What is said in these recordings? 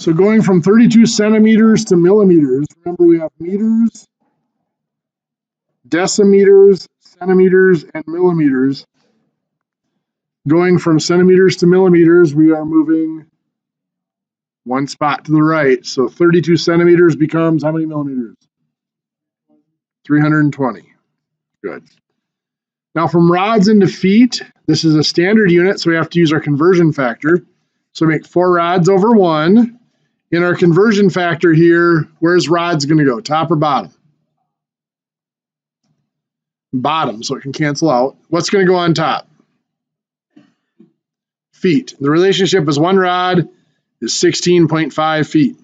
So going from 32 centimeters to millimeters, remember we have meters, decimeters, centimeters, and millimeters. Going from centimeters to millimeters, we are moving one spot to the right. So 32 centimeters becomes how many millimeters? 320. Good. Now from rods into feet, this is a standard unit, so we have to use our conversion factor. So make 4 rods over 1. In our conversion factor here, where's rods going to go, top or bottom? Bottom, so it can cancel out. What's going to go on top? Feet. The relationship is 1 rod is 16.5 feet.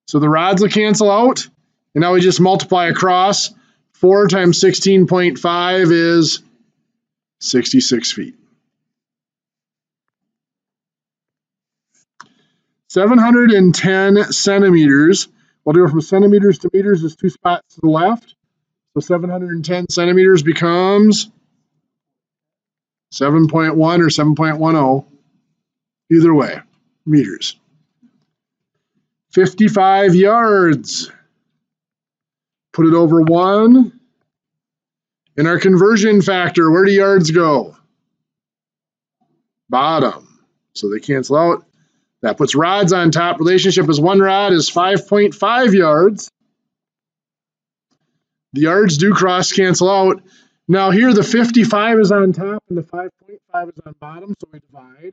So the rods will cancel out, and now we just multiply across. 4 times 16.5 is 66 feet. 710 centimeters. We'll do it from centimeters to meters is 2 spots to the left. So 710 centimeters becomes 7.1 or 7.10. Either way, meters. 55 yards. Put it over 1. In our conversion factor, where do yards go? Bottom. So they cancel out. That puts rods on top. Relationship is 1 rod is 5.5 yards. The yards do cross cancel out. Now here the 55 is on top and the 5.5 is on bottom, so we divide.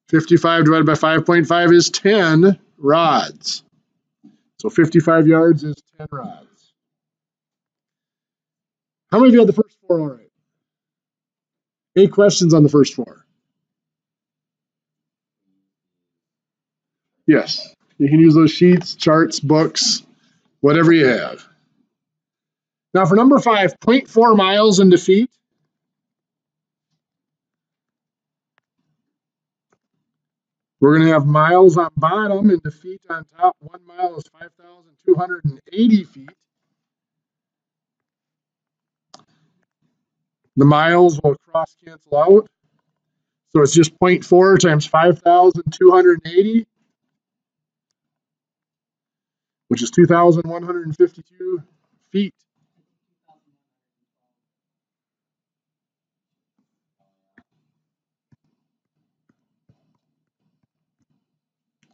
55 divided by 5.5 is 10 rods. So 55 yards is 10 rods. How many of you had the first 4 all right? Any questions on the first 4? Yes, you can use those sheets, charts, books, whatever you have. Now for number 5, 0.4 miles into feet. We're going to have miles on bottom and the feet on top. 1 mile is 5,280 feet. The miles will cross cancel out. So it's just 0.4 times 5,280, which is 2,152 feet.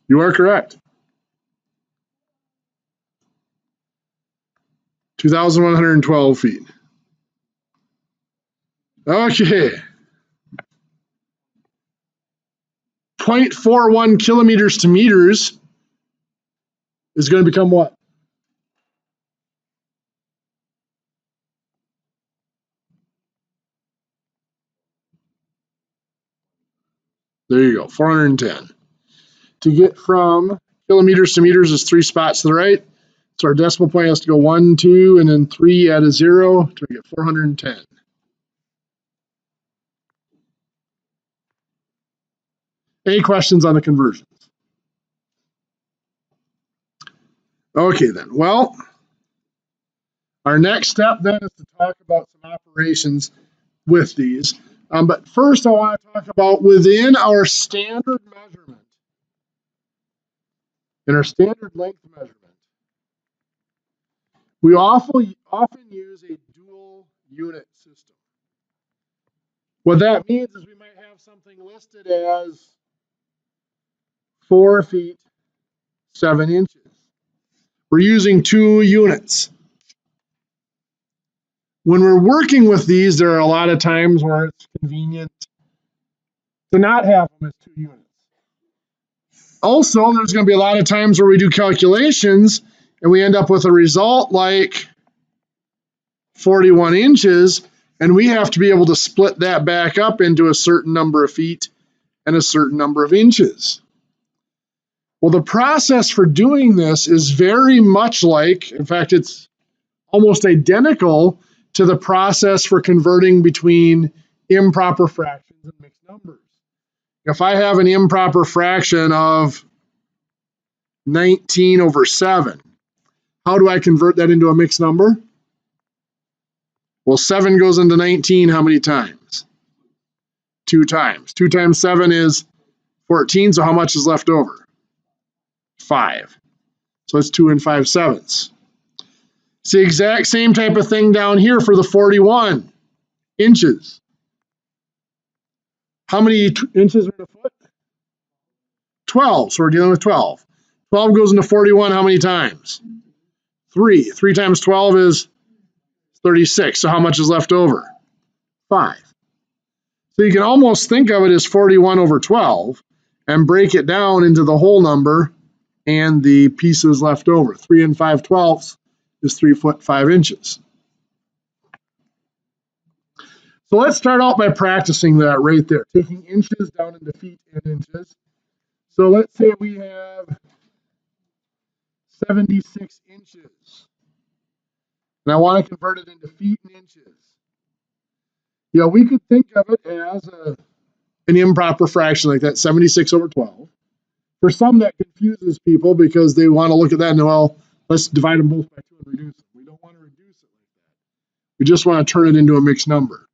You are correct. 2,112 feet. Okay. 0.41 kilometers to meters is going to become what? There you go, 410. To get from kilometers to meters is 3 spots to the right. So our decimal point has to go 1, 2, and then 3 add a 0 to get 410. Any questions on the conversions? Okay then, well, our next step then is to talk about some operations with these. But first I want to talk about within our standard measurement, in our standard length measurement, we often use a dual unit system. What that means is we might have something listed as 4 feet 7 inches. We're using 2 units. When we're working with these, there are a lot of times where it's convenient to not have them as 2 units. Also, there's going to be a lot of times where we do calculations and we end up with a result like 41 inches, and we have to be able to split that back up into a certain number of feet and a certain number of inches. Well, the process for doing this is very much like, in fact, it's almost identical to the process for converting between improper fractions and mixed numbers. If I have an improper fraction of 19 over 7, how do I convert that into a mixed number? Well, 7 goes into 19 how many times? 2 times. 2 times 7 is 14, so how much is left over? 5. So it's 2 5/7. It's the exact same type of thing down here for the 41 inches. How many inches are in a foot? 12. So we're dealing with 12. 12 goes into 41 how many times? 3. 3 times 12 is 36. So how much is left over? 5. So you can almost think of it as 41 over 12 and break it down into the whole number and the pieces left over. 3 5/12 is 3 foot 5 inches. So let's start out by practicing that right there, taking inches down into feet and inches. So let's say we have 76 inches. And I want to convert it into feet and inches. Yeah, we could think of it as an improper fraction like that, 76 over 12. For some, that confuses people because they want to look at that and, well, let's divide them both by 2 and reduce them. We don't want to reduce it like that. We just want to turn it into a mixed number.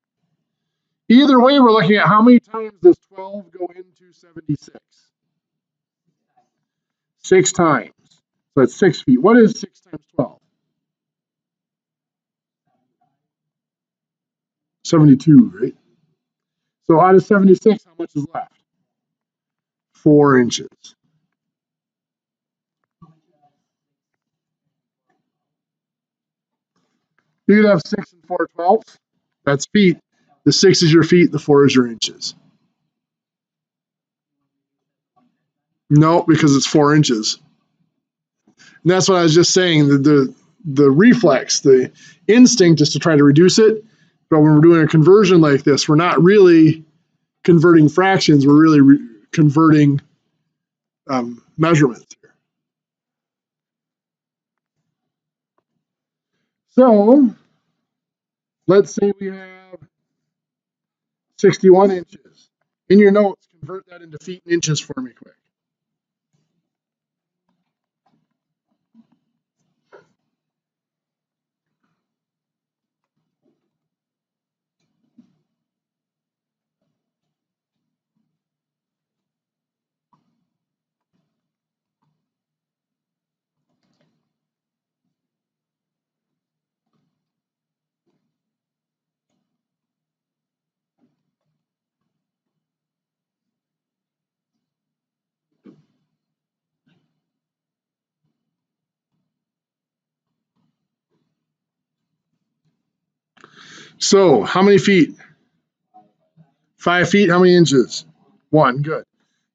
Either way, we're looking at how many times does 12 go into 76? 6 times. So it's 6 feet. What is 6 times 12? 72, right? So out of 76, how much is left? 4 inches. You could have 6 and 4/12. That's feet. The 6 is your feet, the 4 is your inches. No, because it's 4 inches. And that's what I was just saying. The reflex, the instinct is to try to reduce it. But when we're doing a conversion like this, we're not really converting fractions. We're really converting measurements here. So let's say we have 61 inches. In your notes, convert that into feet and inches for me quick. So how many feet? 5 feet. How many inches? 1. Good.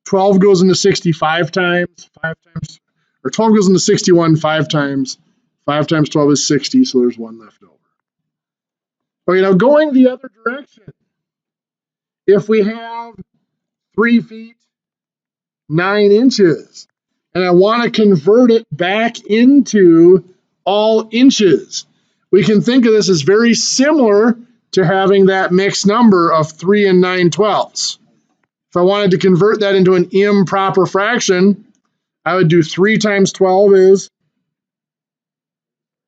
12 goes into 65 times. 5 times, or 12 goes into 61 5 times. 5 times 12 is 60, so there's 1 left over. Okay, now going the other direction. If we have 3 feet, 9 inches, and I want to convert it back into all inches, we can think of this as very similar to having that mixed number of 3 and 9/12. If I wanted to convert that into an improper fraction, I would do 3 times 12 is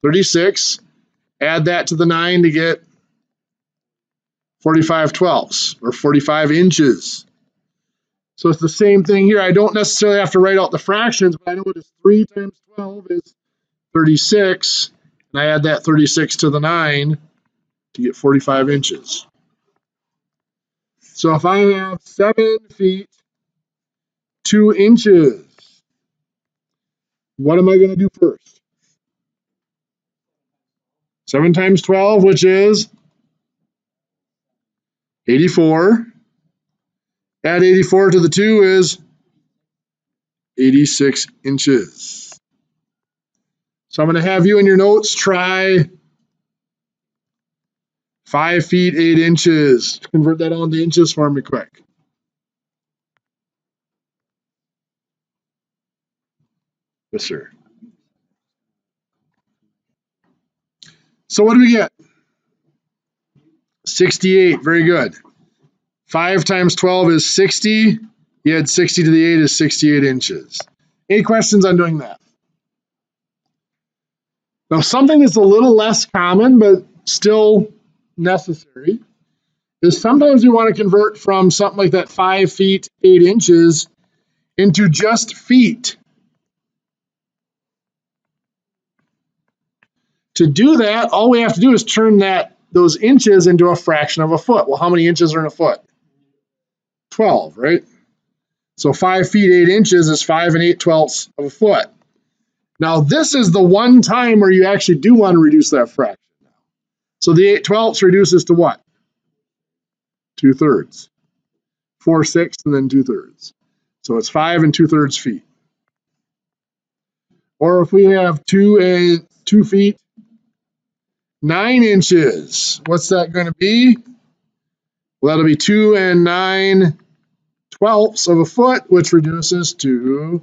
36. Add that to the 9 to get 45/12 or 45 inches. So it's the same thing here. I don't necessarily have to write out the fractions, but I know what is 3 times 12 is 36. And I add that 36 to the 9 to get 45 inches. So if I have 7 feet, 2 inches, what am I going to do first? 7 times 12, which is 84. Add 84 to the 2 is 86 inches. So I'm going to have you in your notes try 5 feet, 8 inches. Convert that on to inches for me quick. Yes, sir. So what do we get? 68. Very good. 5 times 12 is 60. You add 60 to the 8 is 68 inches. Any questions on doing that? Now, something that's a little less common, but still necessary, is sometimes we want to convert from something like that 5 feet, 8 inches into just feet. To do that, all we have to do is turn those inches into a fraction of a foot. Well, how many inches are in a foot? 12, right? So 5 feet 8 inches is 5 8/12 of a foot. Now, this is the one time where you actually do want to reduce that fraction. So the 8/12 reduces to what? 2/3. 4/6 and then 2/3. So it's 5 2/3 feet. Or if we have 2 feet 9 inches, what's that going to be? Well, that'll be 2 9/12 of a foot, which reduces to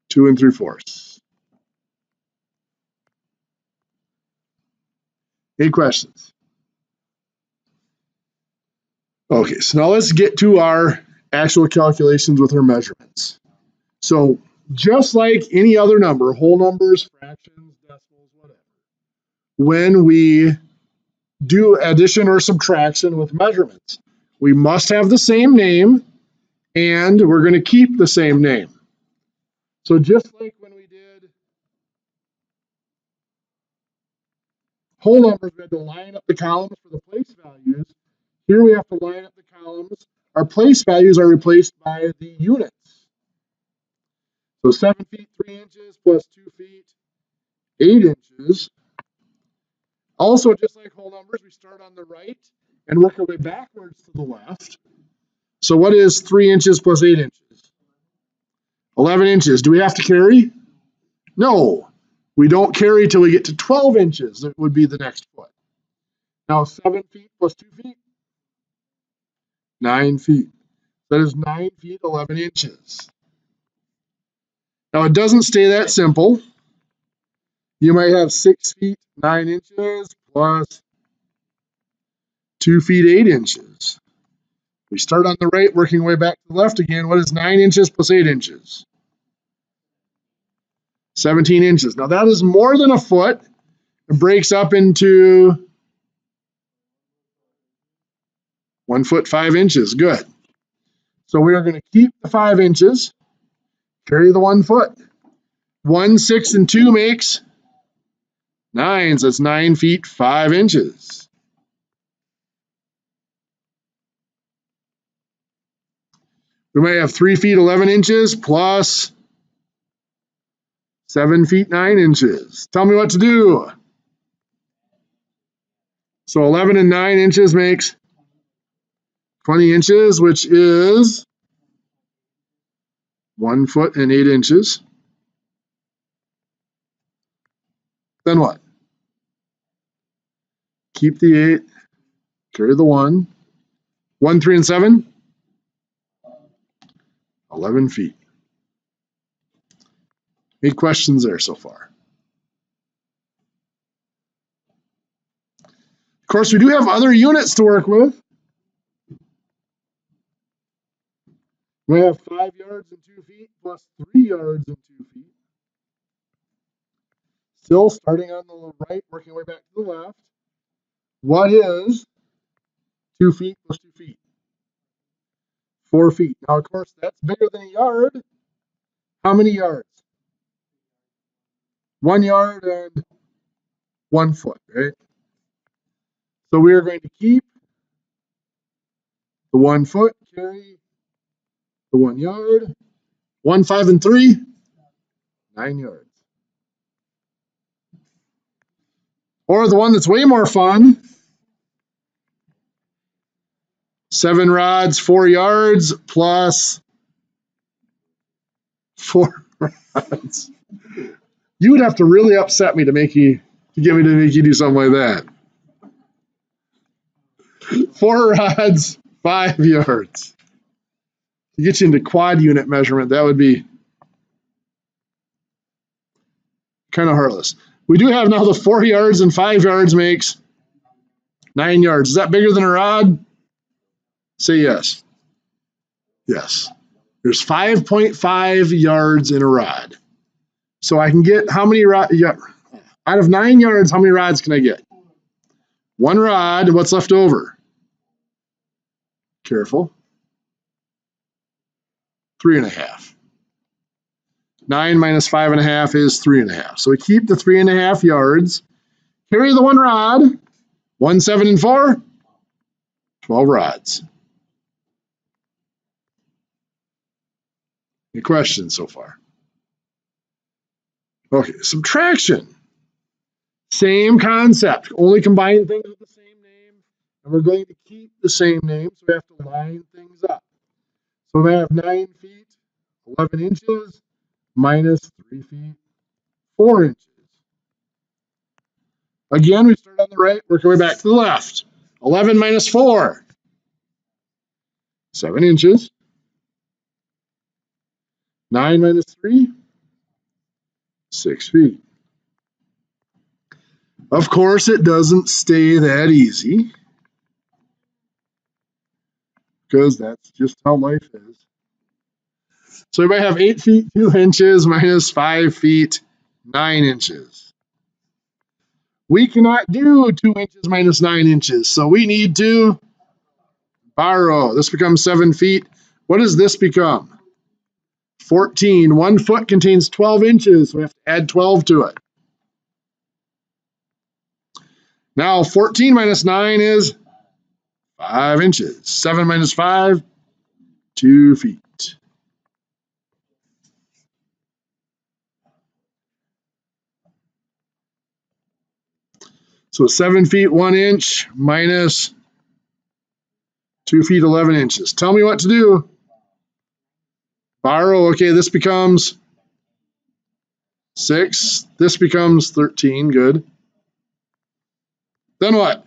2 3/4. Any questions? Okay, so now let's get to our actual calculations with our measurements. So just like any other number, whole numbers, fractions, decimals, whatever, when we do addition or subtraction with measurements, we must have the same name and we're going to keep the same name. So just like when we did whole numbers, we had to line up the columns for the place values. Here we have to line up the columns. Our place values are replaced by the units. So 7 feet 3 inches plus 2 feet 8 inches. Also, just like whole numbers, we start on the right and work our way backwards to the left. So what is 3 inches plus 8 inches? 11 inches. Do we have to carry? No. We don't carry till we get to 12 inches. That would be the next foot. Now 7 feet plus 2 feet? 9 feet. That is 9 feet 11 inches. Now it doesn't stay that simple. You might have 6 feet 9 inches plus 2 feet 8 inches. We start on the right, working our way back to the left again. What is 9 inches plus 8 inches? 17 inches. Now that is more than a foot. It breaks up into 1 foot 5 inches. Good. So we are going to keep the 5 inches, carry the 1 foot. 1, 6, and 2 makes 9. So it's 9 feet 5 inches. We might have 3 feet 11 inches plus 7 feet 9 inches. Tell me what to do. So 11 and 9 inches makes 20 inches, which is 1 foot and 8 inches. Then what? Keep the 8, carry the 1. 1, 3, and 7? 11 feet. Any questions there so far? Of course, we do have other units to work with. We have 5 yards and 2 feet plus 3 yards and 2 feet. Still starting on the right, working our way back to the left. What is 2 feet plus 2 feet? 4 feet. Now, of course, that's bigger than a yard. How many yards? 1 yard and 1 foot, right? So we are going to keep the 1 foot, carry the 1 yard. 1, 5, and 3, 9 yards. Or the one that's way more fun, 7 rods, 4 yards plus 4 rods. You would have to really upset me to get me to make you do something like that. 4 rods, 5 yards. To get you into quad unit measurement, that would be kind of heartless. We do have now the 4 yards and 5 yards makes 9 yards. Is that bigger than a rod? Say yes. Yes. There's 5.5 yards in a rod. So I can get how many rods? Yeah. Out of 9 yards, how many rods can I get? 1 rod. What's left over? Careful. 3.5. 9 minus 5.5 is 3.5. So we keep the 3.5 yards. Carry the 1 rod. 1, 7, and 4. 12 rods. Any questions so far? Okay, subtraction. Same concept. Only combine things with the same name. And we're going to keep the same name, so we have to line things up. So we have 9 feet, 11 inches, minus 3 feet, 4 inches. Again, we start on the right, work our way back to the left. 11 minus 4, 7 inches. 9 minus 3, 6 feet. Of course, it doesn't stay that easy, because that's just how life is. So we might have 8 feet, 2 inches, minus 5 feet, 9 inches. We cannot do 2 inches minus 9 inches, so we need to borrow. This becomes 7 feet. What does this become? 14. 1 foot contains 12 inches, so we have to add 12 to it. Now, 14 minus 9 is 5 inches. 7 minus 5, 2 feet. So 7 feet, 1 inch, minus 2 feet, 11 inches. Tell me what to do. Borrow. Okay, this becomes 6. This becomes 13. Good. Then what?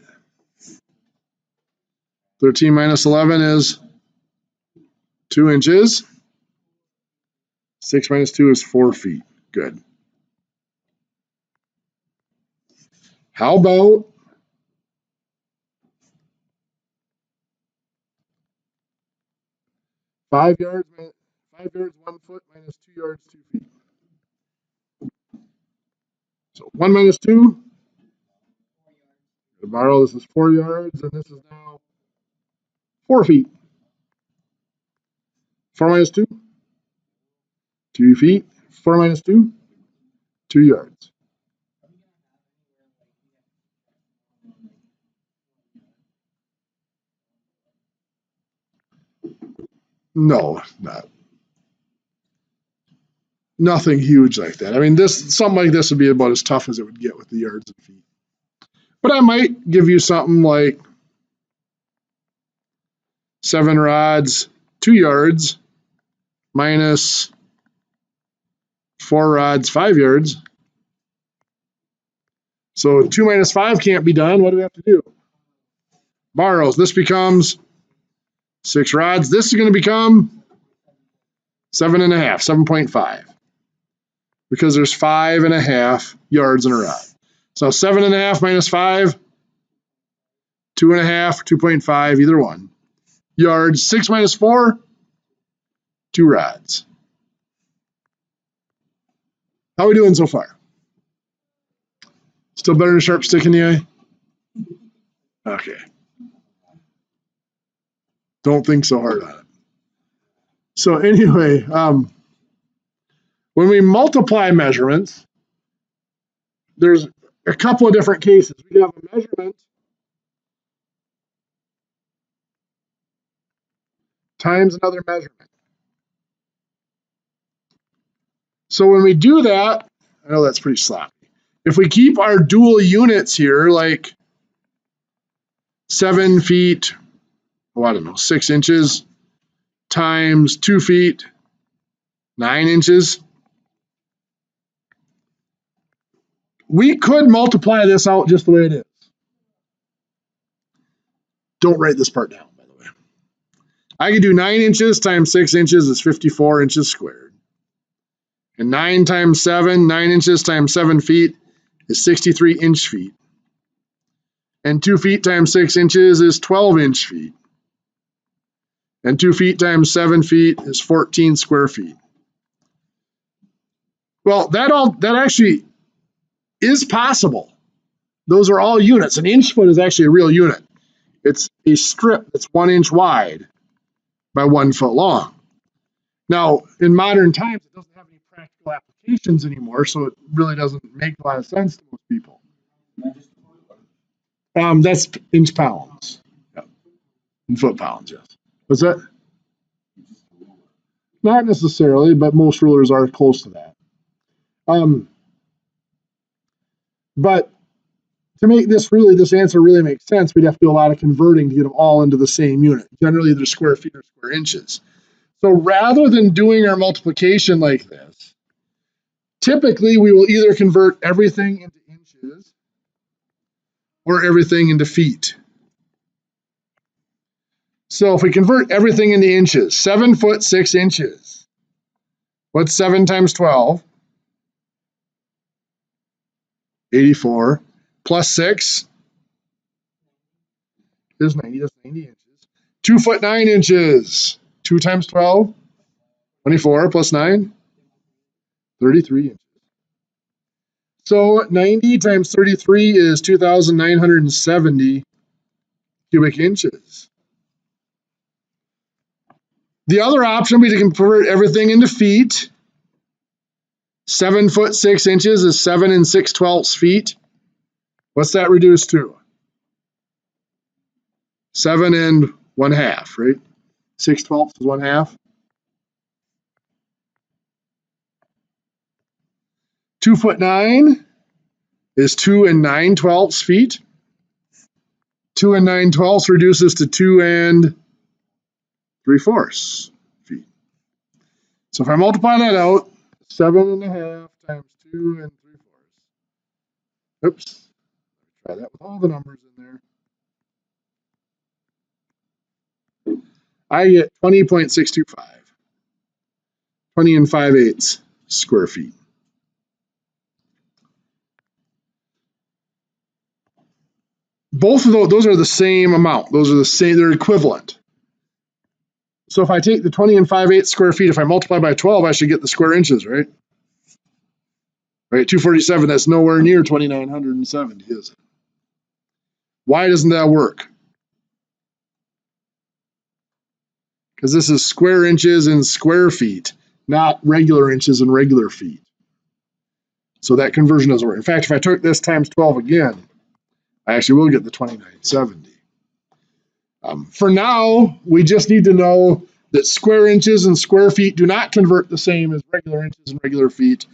13 minus 11 is 2 inches. 6 minus 2 is 4 feet. Good. How about 5 yards, 5 yards, 1 foot, minus 2 yards, 2 feet. So 1 minus 2. To borrow, this is 4 yards, and this is now 4 feet. 4 minus 2, 2 feet. 4 minus 2, 2 yards. No, nothing huge like that. I mean, something like this would be about as tough as it would get with the yards and feet. But I might give you something like 7 rods, 2 yards, minus 4 rods, 5 yards. So 2 minus 5 can't be done. What do we have to do? Borrows. This becomes 6 rods. This is going to become 7.5, 7.5. Because there's 5.5 yards in a rod. So 7.5 minus 5, 2.5, 2.5, either one. Yards. 6 minus 4, 2 rods. How are we doing so far? Still better than a sharp stick in the eye? Okay. Don't think so hard on it. So anyway, when we multiply measurements, there's a couple of different cases. We have a measurement times another measurement. So when we do that, I know that's pretty sloppy. If we keep our dual units here, like 7 feet, I don't know, 6 inches times 2 feet, 9 inches, we could multiply this out just the way it is. Don't write this part down, by the way. I could do 9 inches times 6 inches is 54 inches squared. And 9 times 7, 9 inches times 7 feet is 63 inch feet. And 2 feet times 6 inches is 12 inch feet. And 2 feet times 7 feet is 14 square feet. Well, that actually is possible. Those are all units. An inch foot is actually a real unit. It's a strip that's 1 inch wide by 1 foot long. Now, in modern times, it doesn't have any practical applications anymore, so it really doesn't make a lot of sense to most people. That's inch pounds. Yep. And foot pounds, yes. What's that? Not necessarily, but most rulers are close to that. But to make this answer really make sense, we'd have to do a lot of converting to get them all into the same unit. Generally, they're square feet or square inches. So rather than doing our multiplication like this, typically we will either convert everything into inches or everything into feet. So if we convert everything into inches, 7 foot 6 inches. What's 7 times 12? 84. Plus 6 is 90. That's 90 inches. 2 foot 9 inches. 2 times 12? 24 plus 9? 33 inches. So 90 times 33 is 2,970 cubic inches. The other option would be to convert everything into feet. 7 foot 6 inches is 7 6/12 feet. What's that reduced to? 7 1/2, right? 6/12 is 1/2. 2 foot 9 is 2 9/12 feet. 2 9/12 reduces to 2 3/4 feet. So if I multiply that out, 7 1/2 times 2 3/4. Oops. Try that with all the numbers in there. I get 20.625. 20 5/8 square feet. Both of those are the same amount. Those are the same, they're equivalent. So if I take the 20 5/8 square feet, if I multiply by 12, I should get the square inches, right? Right, 247, that's nowhere near 2,970, is it? Why doesn't that work? Because this is square inches and square feet, not regular inches and regular feet. So that conversion doesn't work. In fact, if I took this times 12 again, I actually will get the 2,970. For now, we just need to know that square inches and square feet do not convert the same as regular inches and regular feet.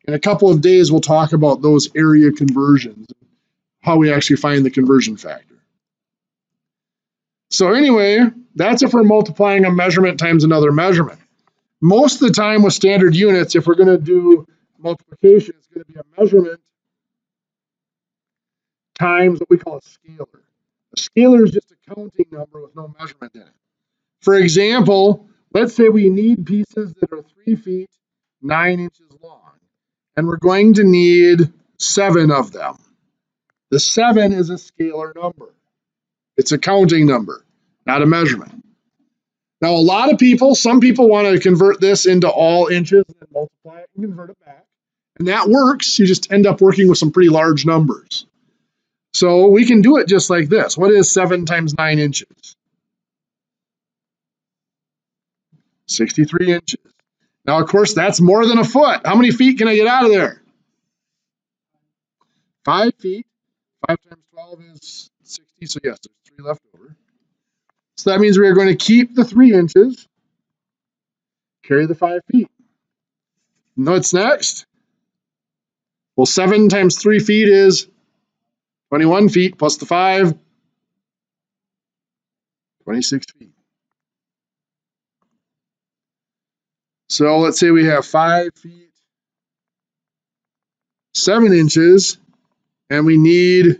In a couple of days, we'll talk about those area conversions, how we actually find the conversion factor. So anyway, that's if we're multiplying a measurement times another measurement. Most of the time with standard units, if we're going to do multiplication, it's going to be a measurement times what we call a scalar. A scalar is just a counting number with no measurement in it. For example, let's say we need pieces that are 3 feet 9 inches long, and we're going to need 7 of them. The 7 is a scalar number. It's a counting number, not a measurement. Now, a lot of people, some people want to convert this into all inches and then multiply it and convert it back. And that works. You just end up working with some pretty large numbers. So we can do it just like this. What is 7 times 9 inches? 63 inches. Now, of course, that's more than a foot. How many feet can I get out of there? 5 feet. 5 times 12 is 60. So yes, there's 3 left over. So that means we are going to keep the 3 inches, carry the 5 feet. And what's next? Well, 7 times 3 feet is 21 feet plus the 5, 26 feet. So let's say we have 5 feet, 7 inches, and we need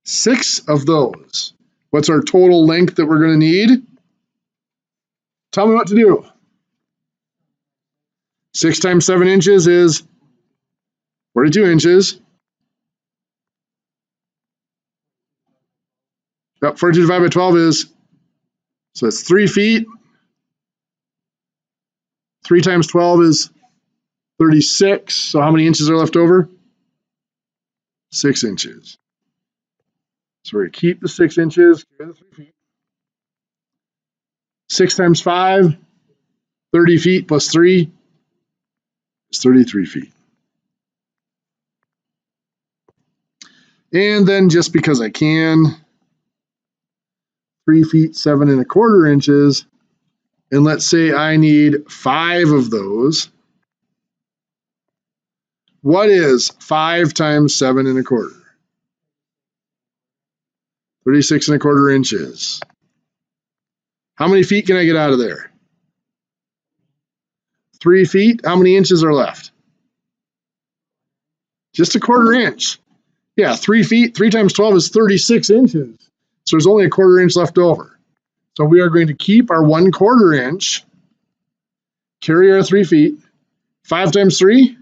6 of those. What's our total length that we're going to need? Tell me what to do. 6 times 7 inches is 42 inches. Yep, 42 divided by 12 is, so it's 3 feet. 3 times 12 is 36. So how many inches are left over? 6 inches. So we're going to keep the 6 inches, carry the 3 feet. 6 times 5, 30 feet plus 3 is 33 feet. And then just because I can, 3 feet 7 1/4 inches. And let's say I need 5 of those. What is 5 times 7 1/4? 36 1/4 inches. How many feet can I get out of there? 3 feet. How many inches are left? Just a 1/4 inch. Yeah, 3 feet. 3 times 12 is 36 inches. So there's only a 1/4 inch left over. So we are going to keep our 1/4 inch, carry our 3 feet. 5 times 3,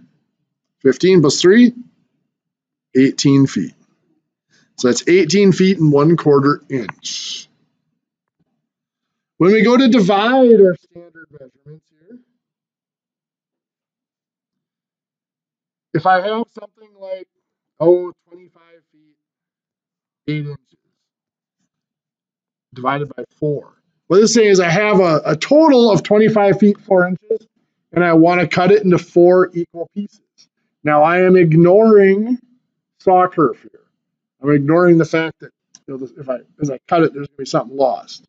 15 plus 3, 18 feet. So that's 18 feet and 1/4 inch. When we go to divide our standard measurements here, if I have something like, 25 feet, 8 inches, divided by 4. What this is saying is I have a total of 25 feet, 4 inches, and I want to cut it into 4 equal pieces. Now I am ignoring saw curve here. I'm ignoring the fact that as I cut it, there's going to be something lost.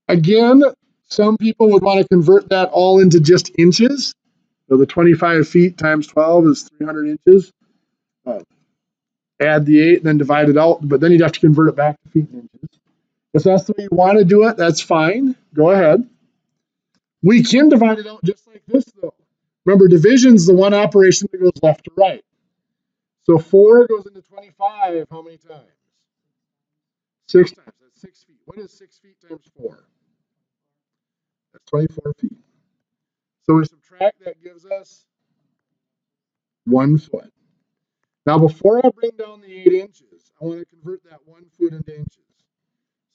Again, some people would want to convert that all into just inches. So the 25 feet times 12 is 300 inches. Add the 8 and then divide it out, but then you'd have to convert it back to feet and inches. If that's the way you want to do it, that's fine. Go ahead. We can divide it out just like this, though. Remember, division is the one operation that goes left to right. So 4 goes into 25 how many times? 6 times. That's 6 feet. What is 6 feet times 4? That's 24 feet. So we subtract, that gives us 1 foot. Now, before I bring down the 8 inches, I want to convert that 1 foot into inches.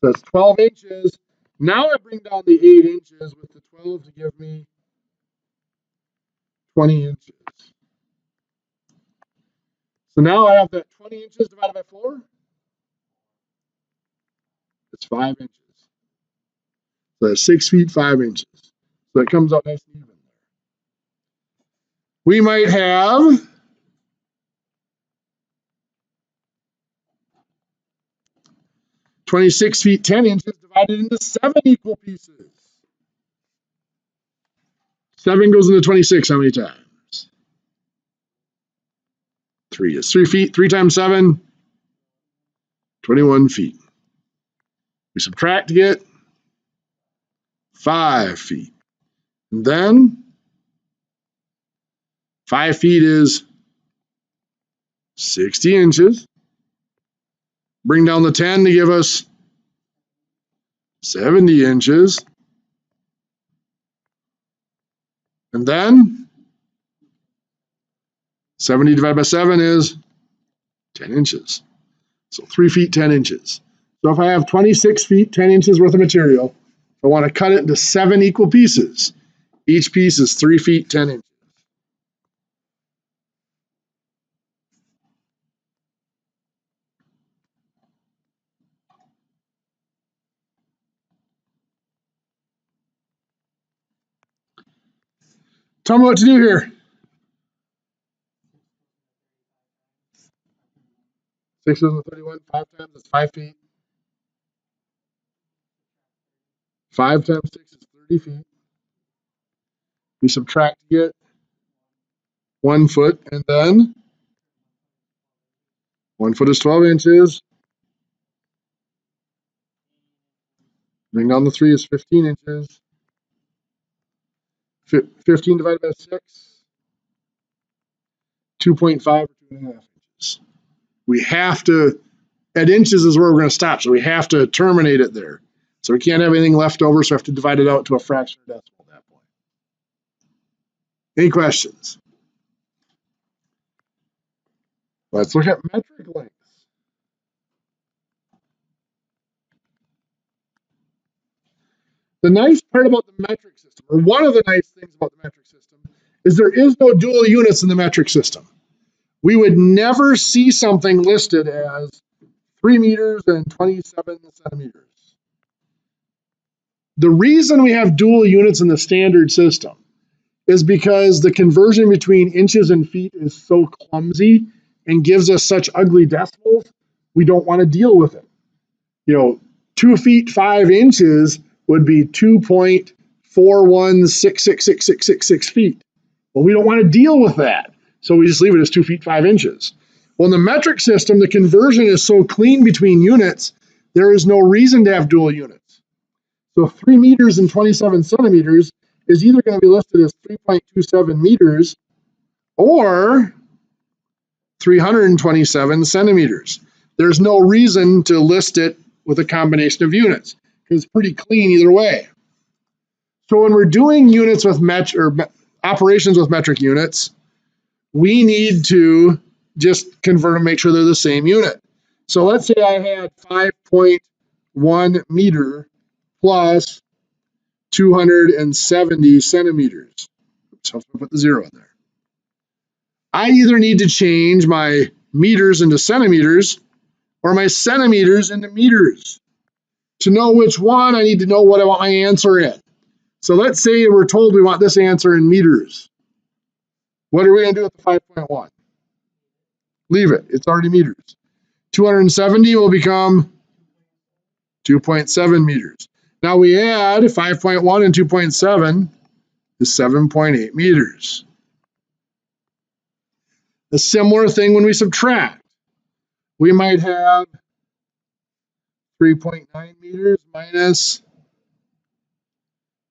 So that's 12 inches. Now I bring down the 8 inches with the 12 to give me 20 inches. So now I have that 20 inches divided by 4. It's 5 inches. So that's 6 feet, 5 inches. So it comes out nice and even there. We might have 26 feet, 10 inches divided into 7 equal pieces. 7 goes into 26 how many times? 3 is 3 feet. 3 times 7, 21 feet. We subtract to get 5 feet. And then 5 feet is 60 inches. Bring down the 10 to give us 70 inches. And then 70 divided by 7 is 10 inches. So 3 feet, 10 inches. So if I have 26 feet, 10 inches worth of material, I want to cut it into 7 equal pieces. Each piece is 3 feet, 10 inches. Tell me what to do here. 6 goes into 31, 5 times, that's 5 feet. 5 times 6 is 30 feet. We subtract to get 1 foot, and then 1 foot is 12 inches. Bring down the 3 is 15 inches. 15 divided by 6, 2.5 or 2.5 inches. We have to, at inches is where we're going to stop, so we have to terminate it there. So we can't have anything left over, so we have to divide it out to a fraction of decimal at that point. Any questions? Let's look at metric lengths. The nice part about the metric system, or one of the nice things about the metric system, is there is no dual units in the metric system. We would never see something listed as 3 meters and 27 centimeters. The reason we have dual units in the standard system is because the conversion between inches and feet is so clumsy and gives us such ugly decimals, we don't want to deal with it. 2 feet 5 inches would be 2.4166666 feet. Well, we don't want to deal with that, so we just leave it as 2 feet 5 inches. Well, in the metric system, the conversion is so clean between units, there is no reason to have dual units. So 3 meters and 27 centimeters is either going to be listed as 3.27 meters or 327 centimeters. There's no reason to list it with a combination of units because it's pretty clean either way. So when we're doing units with operations with metric units, we need to just convert and make sure they're the same unit. So let's say I had 5.1 meter plus 270 centimeters. So I'll put the 0 in there. I either need to change my meters into centimeters or my centimeters into meters. To know which one, I need to know what I want my answer in. So let's say we're told we want this answer in meters. What are we going to do with the 5.1? Leave it. It's already meters. 270 will become 2.7 meters. Now we add 5.1 and 2.7 is 7.8 meters. A similar thing when we subtract. We might have 3.9 meters minus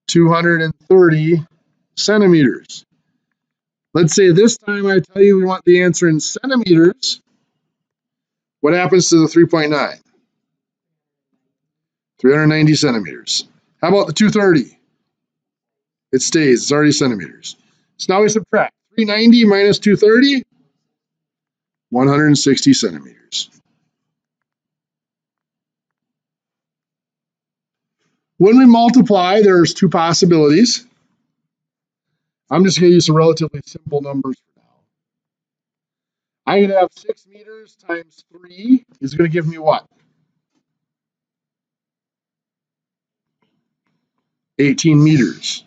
230 centimeters. Let's say this time I tell you we want the answer in centimeters. What happens to the 3.9? 390 centimeters. How about the 230? It stays. It's already centimeters. So now we subtract. 390 minus 230, 160 centimeters. When we multiply, there's 2 possibilities. I'm just going to use some relatively simple numbers for now. I could have 6 meters times 3 is going to give me what? 18 meters.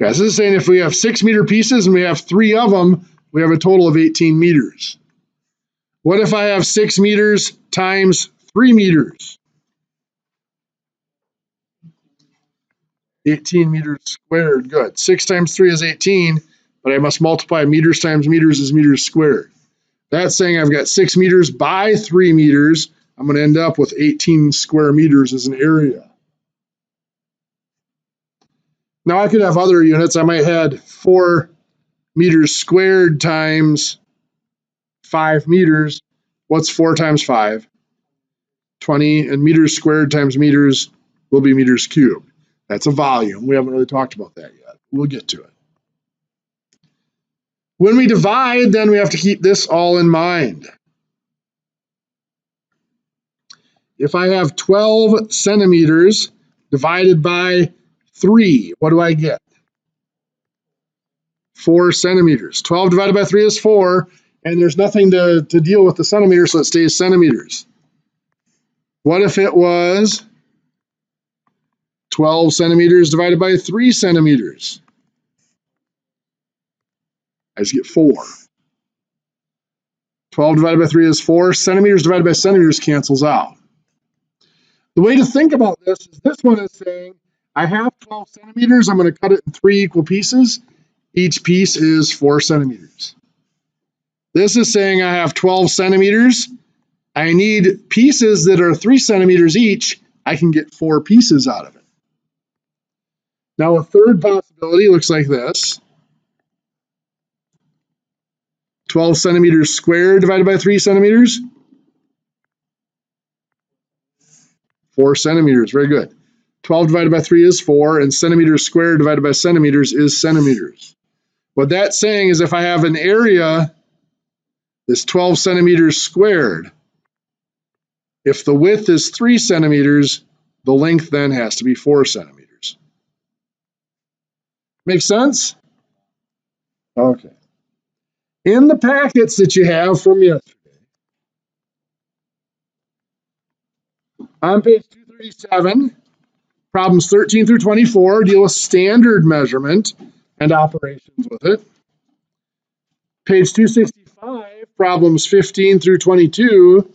Okay, so this is saying if we have 6 meter pieces and we have 3 of them, we have a total of 18 meters. What if I have 6 meters times 3 meters? 18 meters squared. Good. 6 times 3 is 18, but I must multiply meters times meters is meters squared. That's saying I've got 6 meters by 3 meters. I'm going to end up with 18 square meters as an area. Now I could have other units. I might have 4 meters squared times 5 meters. What's 4 times 5? 20, and meters squared times meters will be meters cubed. That's a volume. We haven't really talked about that yet. We'll get to it. When we divide, then we have to keep this all in mind. If I have 12 centimeters divided by 3, what do I get? 4 centimeters. 12 divided by 3 is 4, and there's nothing to deal with the centimeters, so it stays centimeters. What if it was 12 centimeters divided by 3 centimeters? I just get 4. 12 divided by 3 is 4. Centimeters divided by centimeters cancels out. The way to think about this is this one is saying, I have 12 centimeters. I'm going to cut it in 3 equal pieces. Each piece is 4 centimeters. This is saying I have 12 centimeters. I need pieces that are 3 centimeters each. I can get 4 pieces out of it. Now a third possibility looks like this. 12 centimeters squared divided by 3 centimeters. 4 centimeters, very good. 12 divided by 3 is 4, and centimeters squared divided by centimeters is centimeters. What that's saying is if I have an area that's 12 centimeters squared, if the width is 3 centimeters, the length then has to be 4 centimeters. Make sense? Okay. In the packets that you have from yesterday, on page 237, Problems 13 through 24 deal with standard measurement and operations with it. Page 265, problems 15 through 22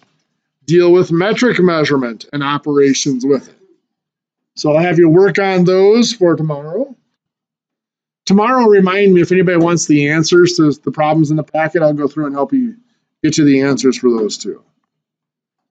deal with metric measurement and operations with it. So I'll have you work on those for tomorrow. Tomorrow, remind me if anybody wants the answers to the problems in the packet, I'll go through and help you get you the answers for those two.